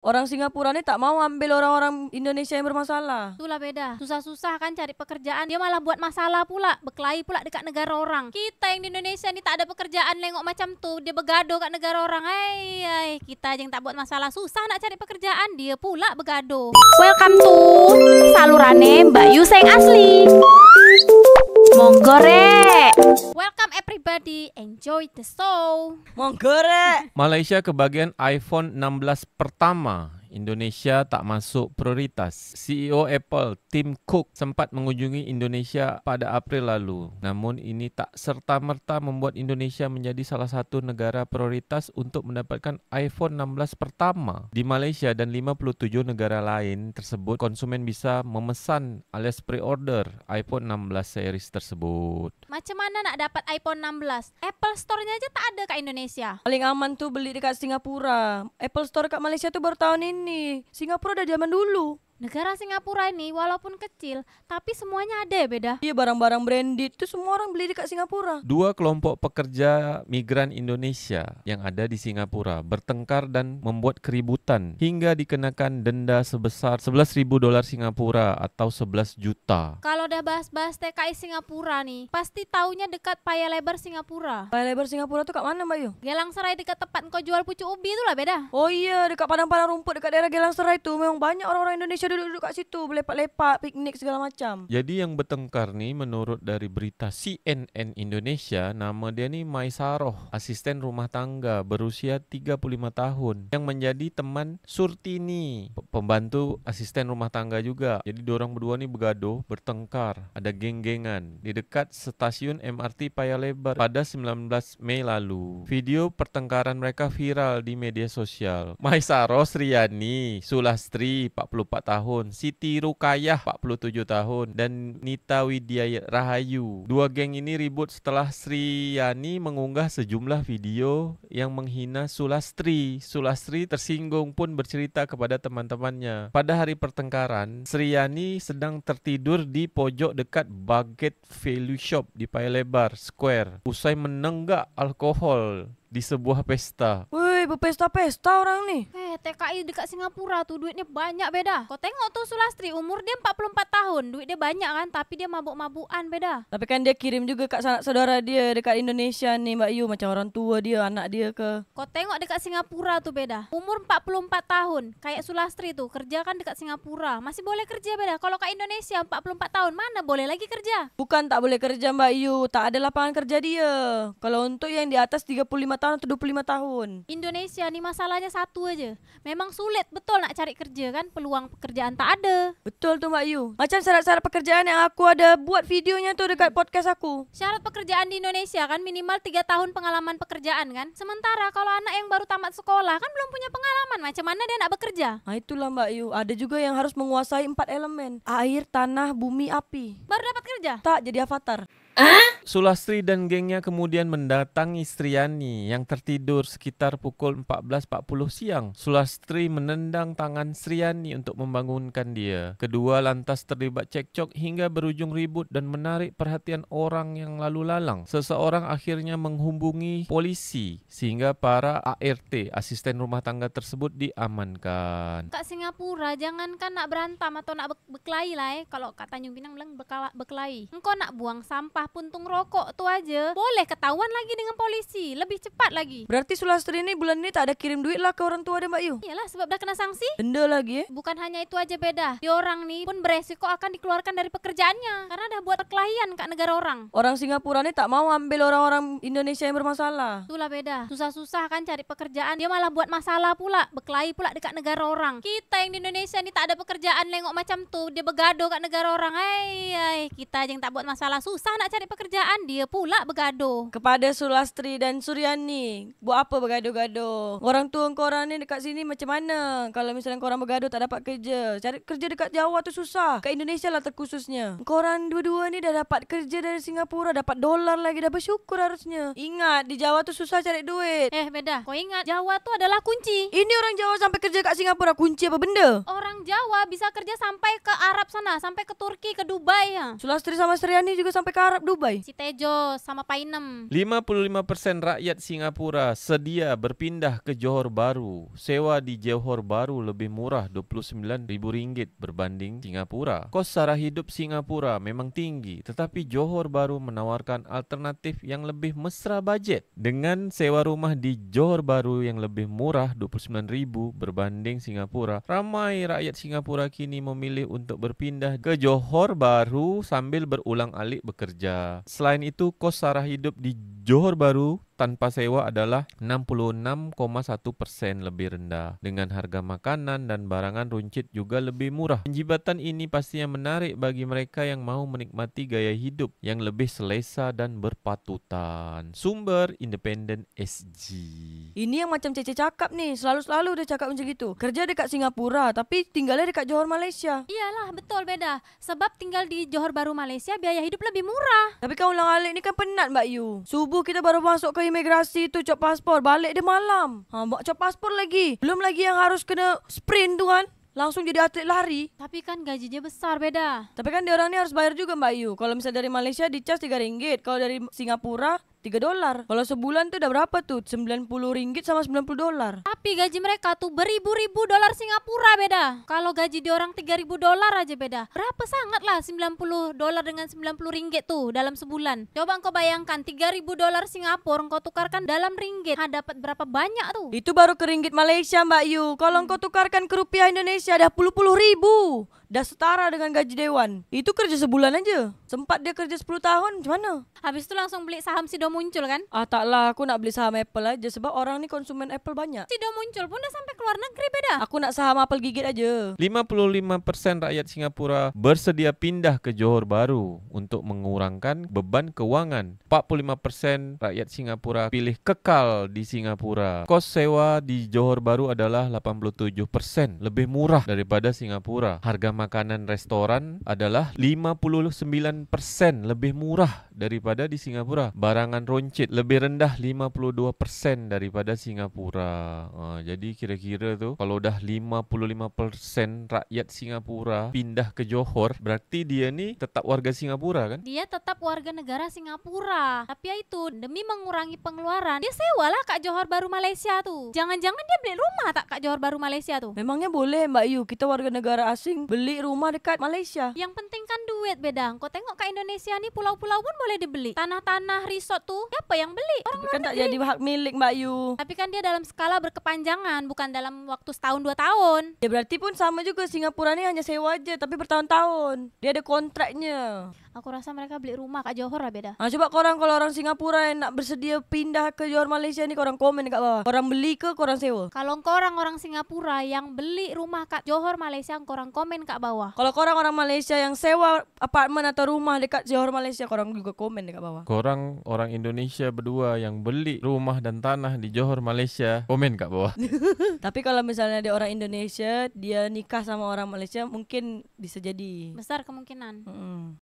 Orang Singapura nih tak mau ambil orang-orang Indonesia yang bermasalah. Itulah beda. Susah-susah kan cari pekerjaan, dia malah buat masalah pula, berkelahi pula dekat negara orang. Kita yang di Indonesia nih tak ada pekerjaan, nengok macam tuh, dia bergaduh kat negara orang. Hai, kita aja yang tak buat masalah, susah nak cari pekerjaan, dia pula bergaduh. Welcome to salurane Mbak Yuseng asli. Monggo rek. Welcome everybody, enjoy the show. Monggo rek. Malaysia kebagian iPhone 16 pertama. Indonesia tak masuk prioritas. CEO Apple, Tim Cook, sempat mengunjungi Indonesia pada April lalu. Namun ini tak serta-merta membuat Indonesia menjadi salah satu negara prioritas untuk mendapatkan iPhone 16 pertama. Di Malaysia dan 57 negara lain tersebut, konsumen bisa memesan alias pre-order iPhone 16 series tersebut. Macam mana nak dapat iPhone 16? Apple Store-nya aja tak ada kat Indonesia. Paling aman tuh beli dekat Singapura. Apple Store kat Malaysia tuh baru tahun ini. Singapura udah zaman dulu. Negara Singapura ini walaupun kecil, tapi semuanya ada ya beda. Iya, barang-barang branded tuh semua orang beli dekat Singapura. Dua kelompok pekerja migran Indonesia yang ada di Singapura bertengkar dan membuat keributan hingga dikenakan denda sebesar 11.000 dolar Singapura atau 11 juta. Kalau udah bahas-bahas TKI Singapura nih, pasti taunya dekat Paya Lebar Singapura. Paya Lebar Singapura tuh kat mana, Mbak Yu? Gelang Serai dekat tempat kau jual pucuk ubi itulah beda. Oh iya, dekat padang-padang rumput dekat daerah Gelang Serai tuh memang banyak orang-orang Indonesia duduk-duduk kat situ, berlepak-lepak, piknik segala macam. Jadi yang bertengkar nih menurut dari berita CNN Indonesia, nama dia nih Maisaroh, asisten rumah tangga berusia 35 tahun yang menjadi teman Surtini, pembantu asisten rumah tangga juga. Jadi diorang berdua nih bergaduh, bertengkar, ada geng-gengan di dekat stasiun MRT Paya Lebar pada 19 Mei lalu. Video pertengkaran mereka viral di media sosial. Maisaroh Sriani Sulastri 44 tahun, Siti Rukayah 47 tahun, dan Nita Widya Rahayu. Dua geng ini ribut setelah Sriani mengunggah sejumlah video yang menghina Sulastri. Sulastri tersinggung pun bercerita kepada teman-temannya. Pada hari pertengkaran, Sriani sedang tertidur di pojok dekat Bucket Value Shop di Paya Lebar Square usai menenggak alkohol di sebuah pesta. Woi, berpesta-pesta orang nih. TKI dekat Singapura tuh duitnya banyak beda. Kau tengok tuh Sulastri, umur dia 44 tahun, duit dia banyak kan, tapi dia mabuk-mabukan beda. Tapi kan dia kirim juga kat sanak saudara dia dekat Indonesia nih, Mbak Yu, macam orang tua dia, anak dia ke. Kau tengok dekat Singapura tuh beda. Umur 44 tahun, kayak Sulastri tuh, kerja kan dekat Singapura, masih boleh kerja beda. Kalau kat Indonesia 44 tahun, mana boleh lagi kerja? Bukan tak boleh kerja, Mbak Yu, tak ada lapangan kerja dia. Kalau untuk yang di atas 35 tahun atau 25 tahun. Indonesia nih masalahnya satu aja. Memang sulit betul nak cari kerja kan, peluang pekerjaan tak ada. Betul tuh, Mbak Yu. Macam syarat-syarat pekerjaan yang aku ada buat videonya tuh dekat podcast aku. Syarat pekerjaan di Indonesia kan minimal 3 tahun pengalaman pekerjaan kan. Sementara kalau anak yang baru tamat sekolah kan belum punya pengalaman, macam mana dia nak bekerja? Nah itulah, Mbak Yu. Ada juga yang harus menguasai 4 elemen. Air, tanah, bumi, api. Baru dapat kerja? Tak, jadi avatar. Sulastri dan gengnya kemudian mendatangi Sriani yang tertidur sekitar pukul 14.40 siang. Sulastri menendang tangan Sriani untuk membangunkan dia. Kedua lantas terlibat cekcok hingga berujung ribut dan menarik perhatian orang yang lalu lalang. Seseorang akhirnya menghubungi polisi sehingga para ART, asisten rumah tangga tersebut, diamankan. Kat Singapura jangankan nak berantem atau nak berkelahi lah kalau kat Tanjung Pinang bilang berkelahi. Engkau nak buang sampah puntung rokok tu aja boleh ketahuan lagi dengan polisi, lebih cepat lagi. Berarti Sulastri ini bulan ini tak ada kirim duit lah ke orang tua dia, Mbak Yu. Iyalah sebab dah kena sanksi. Denda lagi. Bukan hanya itu aja beda. Diorang nih pun beresiko akan dikeluarkan dari pekerjaannya karena dah buat perkelahian kat negara orang. Orang Singapura ini tak mau ambil orang-orang Indonesia yang bermasalah. Itulah beda. Susah-susah kan cari pekerjaan, dia malah buat masalah pula, berkelahi pula dekat negara orang. Kita yang di Indonesia nih tak ada pekerjaan, nengok macam tuh, dia bergaduh kat negara orang. Hai, kita aja yang tak buat masalah, susah nak cari pekerjaan, dia pula bergaduh. Kepada Sulastri dan Suryani, buat apa bergaduh-gaduh? Orang tua korang ni dekat sini macam mana? Kalau misalnya korang bergaduh tak dapat kerja, cari kerja dekat Jawa tu susah. Kat Indonesia lah terkhususnya. Korang dua-dua ni dah dapat kerja dari Singapura, dapat dolar lagi, dah bersyukur harusnya. Ingat, di Jawa tu susah cari duit. Beda. Kau ingat, Jawa tu adalah kunci. Ini orang Jawa sampai kerja kat Singapura, kunci apa benda? Orang Jawa bisa kerja sampai ke Arab sana, sampai ke Turki, ke Dubai ya. Sulastri sama Suryani juga sampai ke Arab Arab Dubai. Si Tejo sama Painem. 55% rakyat Singapura sedia berpindah ke Johor Bahru. Sewa di Johor Bahru lebih murah RM29.000 berbanding Singapura. Kos sara hidup Singapura memang tinggi, tetapi Johor Bahru menawarkan alternatif yang lebih mesra budget. Dengan sewa rumah di Johor Bahru yang lebih murah RM29.000 berbanding Singapura, ramai rakyat Singapura kini memilih untuk berpindah ke Johor Bahru sambil berulang-alik bekerja. Selain itu, kos sara hidup di Johor Bahru tanpa sewa adalah 66,1% lebih rendah. Dengan harga makanan dan barangan runcit juga lebih murah. Penjibatan ini pastinya menarik bagi mereka yang mau menikmati gaya hidup yang lebih selesa dan berpatutan. Sumber Independen SG. Ini yang macam Cece cakap nih, selalu dia cakap macam gitu. Kerja dekat Singapura tapi tinggalnya dekat Johor Malaysia. Iyalah, betul beda. Sebab tinggal di Johor Bahru Malaysia biaya hidup lebih murah. Tapi kan ulang-alik ni kan penat Mbak Yu. Subuh kita baru masuk ke imigrasi tu cop paspor, balik dia malam. Buat cop paspor lagi. Belum lagi yang harus kena sprint tu kan. Langsung jadi atlet lari. Tapi kan gajinya besar beda. Tapi kan dia orang ni harus bayar juga Mbak Yu. Kalau misalnya dari Malaysia dicas RM3. Kalau dari Singapura $3. Kalau sebulan tu dah berapa tu? RM90 sama $90. Tapi gaji mereka tuh beribu-ribu dolar Singapura beda. Kalau gaji di orang $3.000 aja beda. Berapa sangat lah $90 dengan RM90 tuh dalam sebulan. Coba engkau bayangkan $3.000 Singapura engkau tukarkan dalam ringgit. Dapat berapa banyak tuh? Itu baru ke ringgit Malaysia Mbak Yu. Kalau engkau tukarkan ke rupiah Indonesia dah puluh ribu. Dah setara dengan gaji dewan. Itu kerja sebulan aja. Sempat dia kerja 10 tahun macam mana? Habis itu langsung beli saham Sido muncul kan? Taklah, aku nak beli saham Apple aja. Sebab orang ni konsumen Apple banyak. Sido muncul pun dah sampai keluar negeri beda. Aku nak saham Apple gigit aja. 55% rakyat Singapura bersedia pindah ke Johor Bahru untuk mengurangkan beban kewangan. 45% rakyat Singapura pilih kekal di Singapura. Kos sewa di Johor Bahru adalah 87% lebih murah daripada Singapura. Harga makanan restoran adalah 59% lebih murah daripada di Singapura. Barangan runcit lebih rendah 52% daripada Singapura. Jadi kira-kira tu kalau dah 55% rakyat Singapura pindah ke Johor, berarti dia ni tetap warga Singapura kan? Dia tetap warga negara Singapura. Tapi ya itu, demi mengurangi pengeluaran, dia sewalah Kak Johor Bahru Malaysia tuh. Jangan-jangan dia beli rumah tak Kak Johor Bahru Malaysia tuh? Memangnya boleh Mbak Yu kita warga negara asing beli rumah dekat Malaysia? Yang penting kan duit beda. Kau tengok Kak Indonesia nih pulau-pulau pun boleh dibeli. Tanah-tanah resort tuh siapa yang beli? Orang Tapi luar kan tak negeri. jadi hak milik Mbak Yu. Tapi kan dia dalam skala berkepanjangan, bukan dalam waktu setahun 2 tahun. Ya berarti pun sama juga Singapura ni hanya sewa aja tapi bertahun-tahun. Dia ada kontraknya. Aku rasa mereka beli rumah Kak Johor lah beda. Coba korang kalau orang Singapura yang nak bersedia pindah ke Johor Malaysia ni korang komen dekat bawah. Korang beli ke korang sewa? Kalau korang orang Singapura yang beli rumah Kak Johor Malaysia, korang komen kat bawah. Kalau korang orang Malaysia yang sewa apartmen atau rumah dekat Johor Malaysia, korang juga komen dekat bawah. Korang orang Indonesia berdua yang beli rumah dan tanah di Johor Malaysia, komen kat bawah. Tapi kalau misalnya ada orang Indonesia, dia nikah sama orang Malaysia, mungkin bisa jadi. Besar kemungkinan.